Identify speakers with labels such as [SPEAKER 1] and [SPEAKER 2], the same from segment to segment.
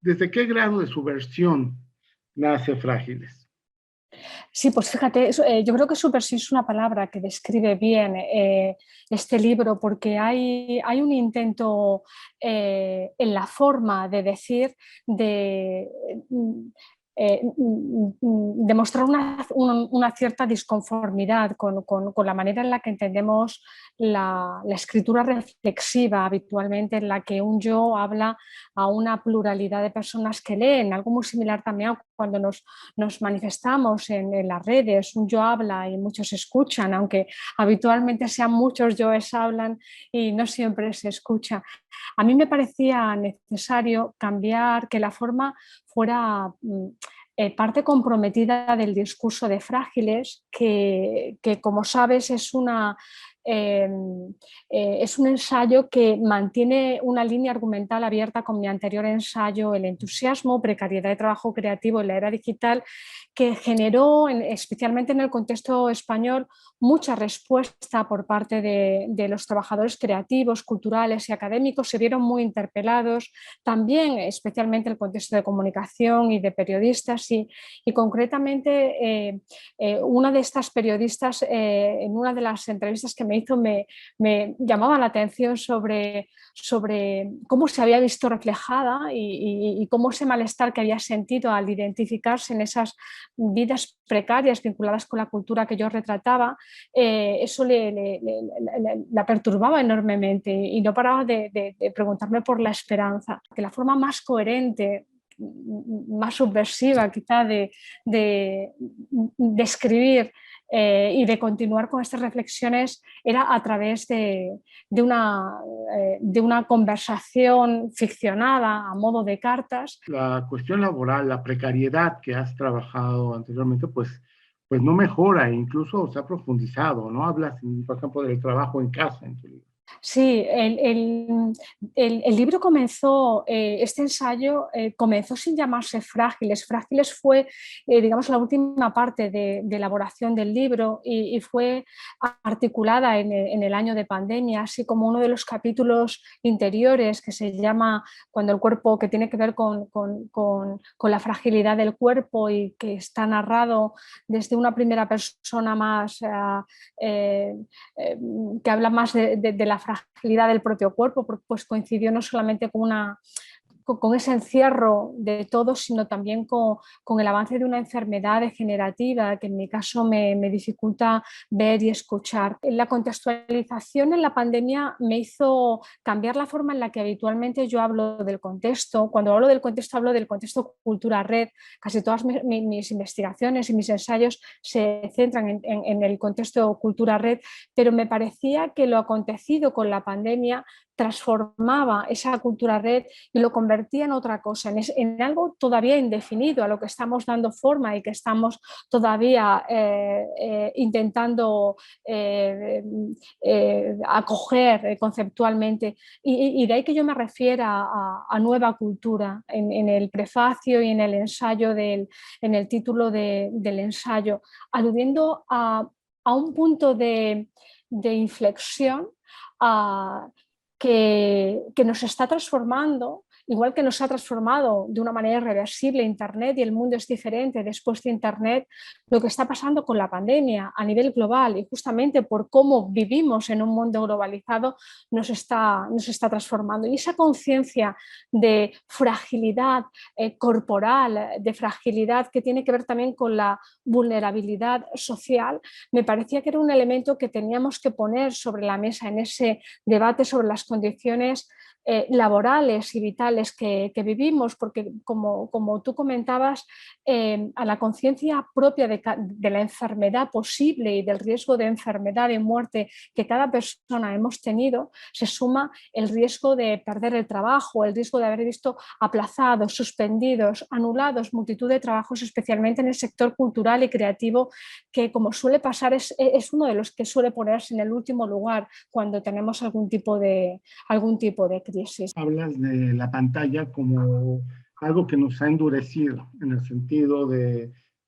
[SPEAKER 1] ¿Desde qué grado de subversión nace Frágiles?
[SPEAKER 2] Sí, pues fíjate, yo creo que subversión es una palabra que describe bien este libro porque hay un intento en la forma de decir, de demostrar una cierta disconformidad con la manera en la que entendemos la escritura reflexiva habitualmente, en la que un yo habla a una pluralidad de personas que leen, algo muy similar también a cuando nos manifestamos en las redes, un yo habla y muchos escuchan, aunque habitualmente sean muchos yoes hablan y no siempre se escucha. A mí me parecía necesario cambiar, que la forma fuera parte comprometida del discurso de Frágiles, que como sabes eh, es un ensayo que mantiene una línea argumental abierta con mi anterior ensayo, El entusiasmo, precariedad de trabajo creativo en la era digital, que generó, especialmente en el contexto español, mucha respuesta por parte de los trabajadores creativos, culturales y académicos. Se vieron muy interpelados, también especialmente el contexto de comunicación y de periodistas y concretamente una de estas periodistas en una de las entrevistas que me hizo me llamaba la atención sobre cómo se había visto reflejada y cómo ese malestar que había sentido al identificarse en esas vidas precarias vinculadas con la cultura que yo retrataba, eso la perturbaba enormemente y no paraba de preguntarme por la esperanza, que la forma más coherente, más subversiva quizá de escribir y de continuar con estas reflexiones era a través de una conversación ficcionada a modo de cartas.
[SPEAKER 1] La cuestión laboral, la precariedad que has trabajado anteriormente, pues no mejora, incluso se ha profundizado, ¿no? Hablas, por ejemplo, del trabajo en casa en tu libro.
[SPEAKER 2] Sí, el libro comenzó, este ensayo comenzó sin llamarse Frágiles. Frágiles fue, digamos, la última parte de elaboración del libro y fue articulada en el año de pandemia, así como uno de los capítulos interiores que se llama Cuando el cuerpo, que tiene que ver con la fragilidad del cuerpo y que está narrado desde una primera persona más eh, que habla más de la fragilidad del propio cuerpo, porque pues coincidió no solamente con ese encierro de todos, sino también con el avance de una enfermedad degenerativa que en mi caso me dificulta ver y escuchar. La contextualización en la pandemia me hizo cambiar la forma en la que habitualmente yo hablo del contexto. Cuando hablo del contexto cultura red. Casi todas mis investigaciones y mis ensayos se centran en el contexto cultura red, pero me parecía que lo acontecido con la pandemia transformaba esa cultura red y lo convertía en otra cosa, en algo todavía indefinido, a lo que estamos dando forma y que estamos todavía intentando acoger conceptualmente. Y de ahí que yo me refiera a nueva cultura en el prefacio y en el ensayo, en el título del ensayo, aludiendo a un punto de inflexión que nos está transformando, igual que nos ha transformado de una manera irreversible Internet y el mundo es diferente después de Internet, lo que está pasando con la pandemia a nivel global y justamente por cómo vivimos en un mundo globalizado nos está transformando. Y esa conciencia de fragilidad corporal, de fragilidad que tiene que ver también con la vulnerabilidad social, me parecía que era un elemento que teníamos que poner sobre la mesa en ese debate sobre las condiciones laborales y vitales que vivimos, porque como tú comentabas, a la conciencia propia de la enfermedad posible y del riesgo de enfermedad y muerte que cada persona hemos tenido, se suma el riesgo de perder el trabajo, el riesgo de haber visto aplazados, suspendidos, anulados multitud de trabajos, especialmente en el sector cultural y creativo, que como suele pasar es uno de los que suele ponerse en el último lugar cuando tenemos algún tipo de crisis.
[SPEAKER 1] Hablas de la pantalla como algo que nos ha endurecido en el sentido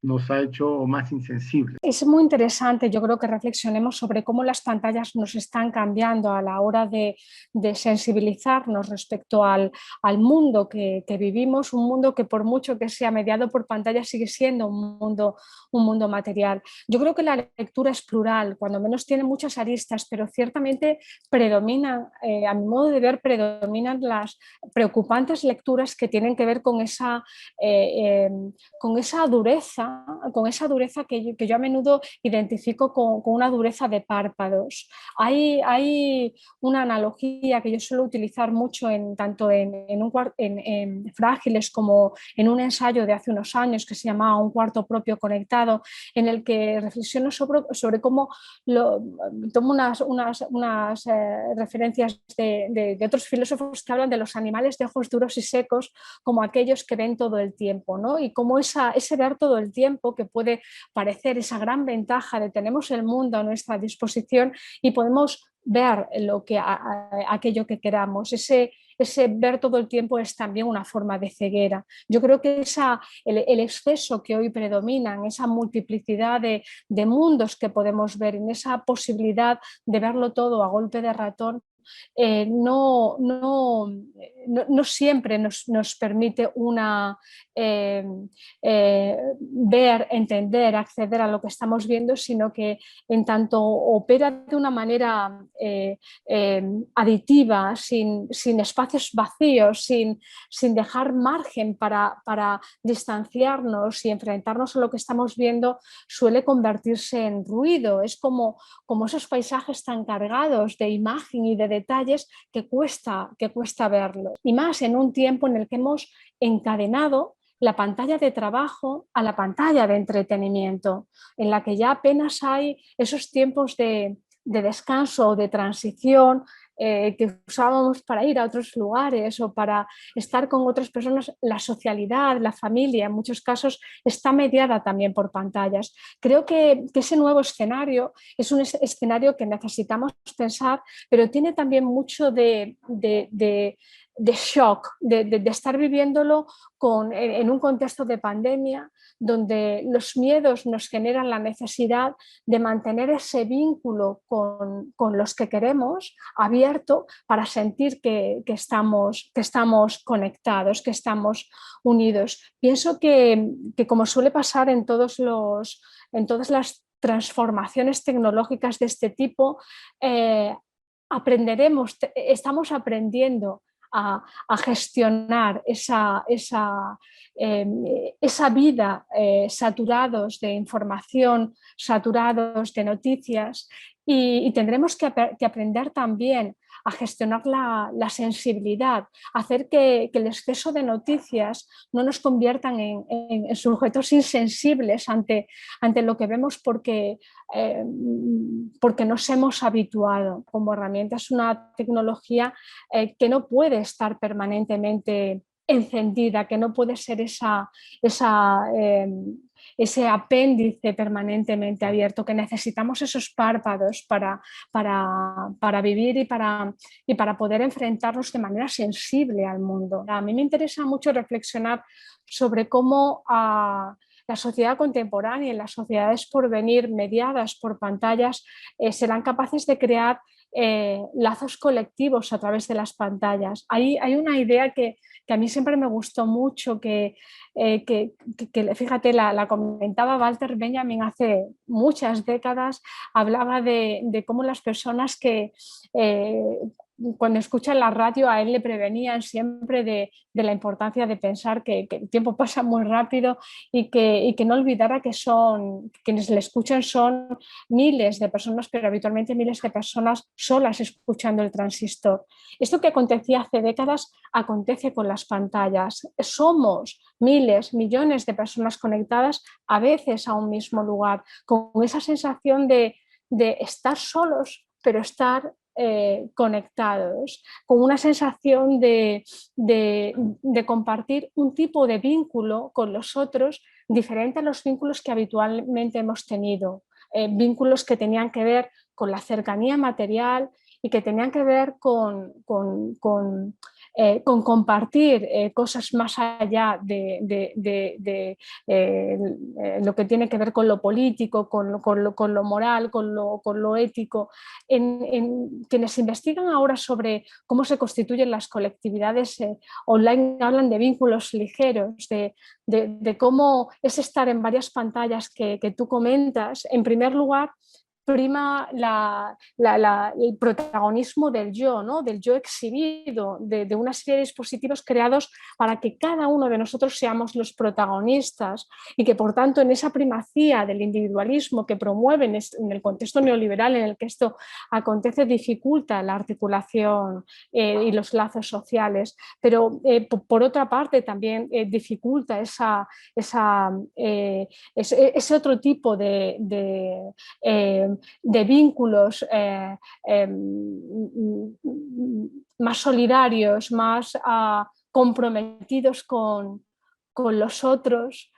[SPEAKER 1] nos ha hecho más insensibles.
[SPEAKER 2] Es muy interesante, yo creo que reflexionemos sobre cómo las pantallas nos están cambiando a la hora de sensibilizarnos respecto al mundo que vivimos, un mundo que por mucho que sea mediado por pantallas sigue siendo un mundo material. Yo creo que la lectura es plural, cuando menos tiene muchas aristas, pero ciertamente predominan, a mi modo de ver, predominan las preocupantes lecturas que tienen que ver con esa dureza que yo a menudo identifico con una dureza de párpados. Hay una analogía que yo suelo utilizar mucho tanto en Frágiles como en un ensayo de hace unos años que se llamaba Un cuarto propio conectado, en el que reflexiono sobre cómo tomo unas referencias de otros filósofos que hablan de los animales de ojos duros y secos como aquellos que ven todo el tiempo, ¿no? Y cómo ese ver todo el tiempo, que puede parecer esa gran ventaja de tenemos el mundo a nuestra disposición y podemos ver aquello que queramos. Ese ver todo el tiempo es también una forma de ceguera. Yo creo que el exceso que hoy predomina, en esa multiplicidad de mundos que podemos ver, en esa posibilidad de verlo todo a golpe de ratón, no siempre nos permite ver, entender, acceder a lo que estamos viendo, sino que en tanto opera de una manera aditiva, sin espacios vacíos, sin dejar margen para distanciarnos y enfrentarnos a lo que estamos viendo, suele convertirse en ruido. Es como esos paisajes tan cargados de imagen y de detalles que cuesta verlos. Y más en un tiempo en el que hemos encadenado la pantalla de trabajo a la pantalla de entretenimiento, en la que ya apenas hay esos tiempos de descanso o de transición que usábamos para ir a otros lugares o para estar con otras personas. La socialidad, la familia, en muchos casos está mediada también por pantallas. Creo que ese nuevo escenario es un escenario que necesitamos pensar, pero tiene también mucho de shock, de estar viviéndolo en un contexto de pandemia, donde los miedos nos generan la necesidad de mantener ese vínculo con los que queremos abierto para sentir que estamos conectados, que estamos unidos. Pienso que como suele pasar en todas las transformaciones tecnológicas de este tipo, estamos aprendiendo a gestionar esa vida saturados de información, saturados de noticias, y tendremos que aprender también a gestionar la sensibilidad, hacer que el exceso de noticias no nos conviertan en sujetos insensibles ante lo que vemos porque nos hemos habituado. Como herramienta es una tecnología que no puede estar permanentemente encendida, que no puede ser ese apéndice permanentemente abierto, que necesitamos esos párpados para vivir y para poder enfrentarnos de manera sensible al mundo. A mí me interesa mucho reflexionar sobre cómo la sociedad contemporánea y las sociedades por venir mediadas por pantallas serán capaces de crear lazos colectivos a través de las pantallas. Hay una idea que a mí siempre me gustó mucho, que fíjate, la comentaba Walter Benjamin hace muchas décadas. Hablaba de cómo las personas que cuando escuchan la radio a él le prevenían siempre de la importancia de pensar que el tiempo pasa muy rápido y que no olvidara que quienes le escuchan son miles de personas, pero habitualmente miles de personas solas escuchando el transistor. Esto que acontecía hace décadas acontece con las pantallas. Somos miles, millones de personas conectadas a veces a un mismo lugar, con esa sensación de estar solos, pero estar conectados, con una sensación de compartir un tipo de vínculo con los otros diferente a los vínculos que habitualmente hemos tenido, vínculos que tenían que ver con la cercanía material y que tenían que ver con compartir cosas más allá de lo que tiene que ver con lo político, con lo moral, con lo ético. Quienes investigan ahora sobre cómo se constituyen las colectividades online hablan de vínculos ligeros, de cómo es estar en varias pantallas que tú comentas. En primer lugar, prima el protagonismo del yo, ¿no? Del yo exhibido, de una serie de dispositivos creados para que cada uno de nosotros seamos los protagonistas y que por tanto en esa primacía del individualismo que promueven en el contexto neoliberal en el que esto acontece dificulta la articulación y los lazos sociales, pero por otra parte también dificulta ese otro tipo de vínculos más solidarios, más comprometidos con los otros,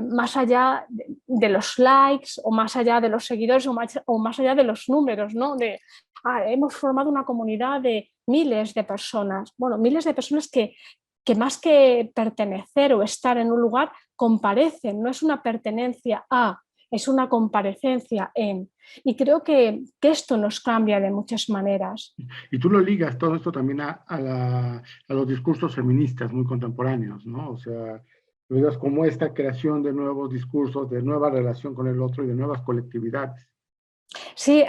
[SPEAKER 2] más allá de los likes o más allá de los seguidores o más allá de los números, ¿no? Hemos formado una comunidad de miles de personas, bueno, miles de personas que más que pertenecer o estar en un lugar, comparecen, no es una pertenencia a, es una comparecencia en. Y creo que esto nos cambia de muchas maneras.
[SPEAKER 1] Y tú lo ligas todo esto también a los discursos feministas muy contemporáneos, ¿no? O sea, lo ligas como esta creación de nuevos discursos, de nueva relación con el otro y de nuevas colectividades.
[SPEAKER 2] Sí,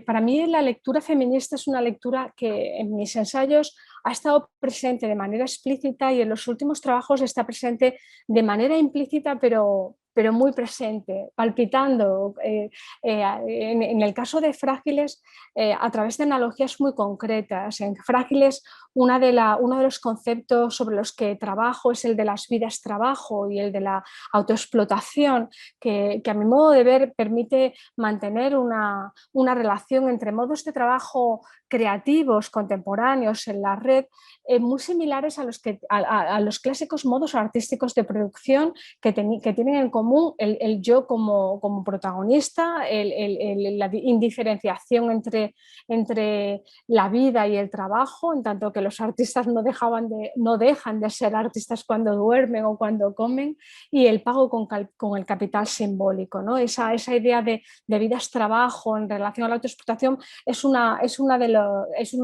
[SPEAKER 2] para mí la lectura feminista es una lectura que en mis ensayos ha estado presente de manera explícita y en los últimos trabajos está presente de manera implícita, pero muy presente, palpitando. En el caso de Frágiles, a través de analogías muy concretas. En Frágiles, uno de los conceptos sobre los que trabajo es el de las vidas trabajo y el de la autoexplotación, que a mi modo de ver permite mantener una relación entre modos de trabajo creativos contemporáneos en la red muy similares a los clásicos modos artísticos de producción que tienen en común el yo como protagonista, la indiferenciación entre la vida y el trabajo, en tanto que los artistas no dejan de ser artistas cuando duermen o cuando comen, y el pago con el capital simbólico, ¿no? Esa idea de vidas trabajo en relación a la autoexplotación es uno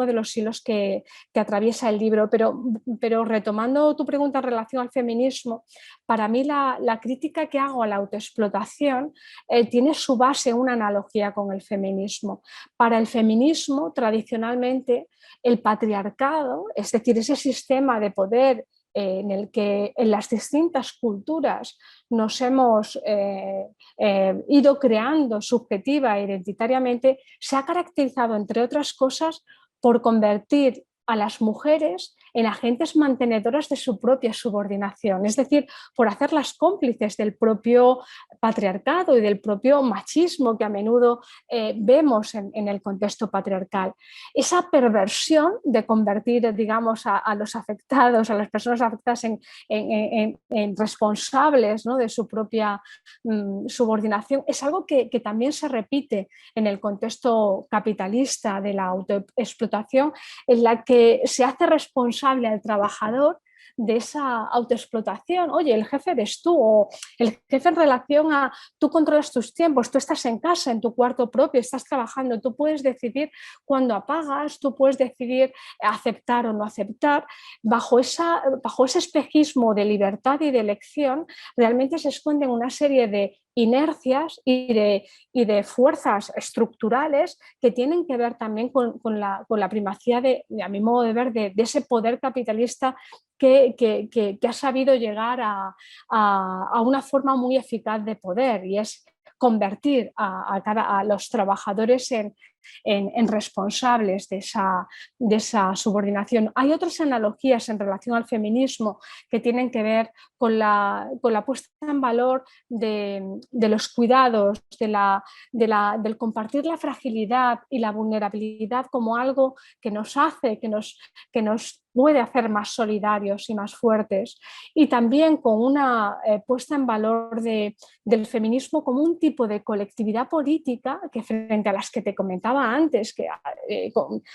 [SPEAKER 2] de los hilos que atraviesa el libro, pero retomando tu pregunta en relación al feminismo, para mí la crítica que hago a la autoexplotación tiene su base en una analogía con el feminismo. Para el feminismo, tradicionalmente, el patriarcado, es decir, ese sistema de poder en el que en las distintas culturas nos hemos ido creando subjetiva e identitariamente, se ha caracterizado, entre otras cosas, por convertir a las mujeres en agentes mantenedoras de su propia subordinación, es decir, por hacerlas cómplices del propio patriarcado y del propio machismo que a menudo vemos en el contexto patriarcal. Esa perversión de convertir, digamos, a los afectados, a las personas afectadas en responsables, ¿no?, de su propia subordinación, es algo que también se repite en el contexto capitalista de la autoexplotación, en la que se hace responsable al trabajador de esa autoexplotación. Oye, el jefe eres tú, o el jefe en relación a tú controlas tus tiempos, tú estás en casa, en tu cuarto propio, estás trabajando, tú puedes decidir cuándo apagas, tú puedes decidir aceptar o no aceptar. Bajo ese espejismo de libertad y de elección, realmente se esconden una serie de inercias y de fuerzas estructurales que tienen que ver también con la primacía, a mi modo de ver, de ese poder capitalista que ha sabido llegar a una forma muy eficaz de poder, y es convertir a los trabajadores en responsables de esa subordinación. Hay otras analogías en relación al feminismo que tienen que ver con la puesta en valor de los cuidados, del compartir la fragilidad y la vulnerabilidad como algo que nos hace, que nos puede hacer más solidarios y más fuertes, y también con una puesta en valor del feminismo como un tipo de colectividad política que, frente a las que te comentaba comentaba antes, que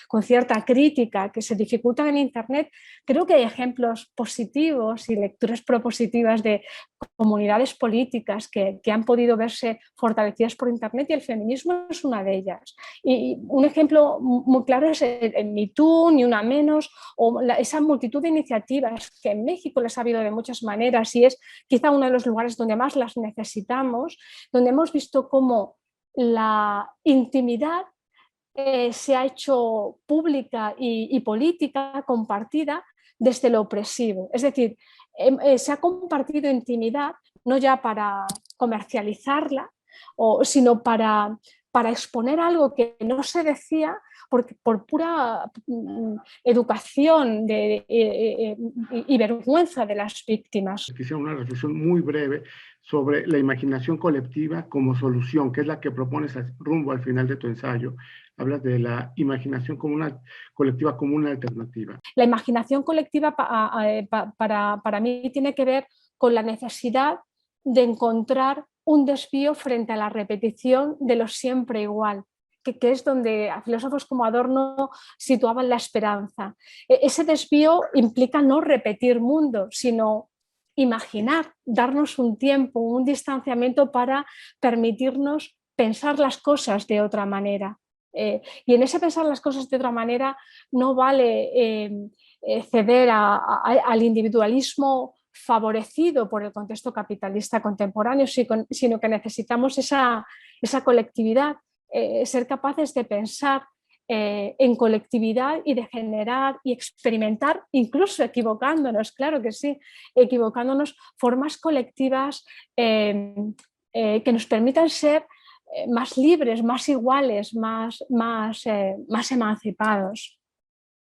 [SPEAKER 2] con cierta crítica, que se dificultan en Internet, creo que hay ejemplos positivos y lecturas propositivas de comunidades políticas que han podido verse fortalecidas por Internet, y el feminismo es una de ellas. Y un ejemplo muy claro es el Me Too, Ni Una Menos, o esa multitud de iniciativas que en México les ha habido de muchas maneras, y es quizá uno de los lugares donde más las necesitamos, donde hemos visto cómo la intimidad se ha hecho pública y política, compartida desde lo opresivo. Es decir, se ha compartido intimidad no ya para comercializarla, sino para exponer algo que no se decía por pura educación y vergüenza de las víctimas.
[SPEAKER 1] Quisiera una reflexión muy breve sobre la imaginación colectiva como solución, que es la que propones rumbo al final de tu ensayo. Hablas de la imaginación colectiva como una alternativa.
[SPEAKER 2] La imaginación colectiva para mí tiene que ver con la necesidad de encontrar un desvío frente a la repetición de lo siempre igual, que es donde filósofos como Adorno situaban la esperanza. Ese desvío implica no repetir mundos, sino imaginar, darnos un tiempo, un distanciamiento para permitirnos pensar las cosas de otra manera. Y en ese pensar las cosas de otra manera no vale ceder al individualismo favorecido por el contexto capitalista contemporáneo, sino que necesitamos esa colectividad, ser capaces de pensar en colectividad y de generar y experimentar, incluso equivocándonos, claro que sí, equivocándonos, formas colectivas que nos permitan ser más libres, más iguales, más emancipados.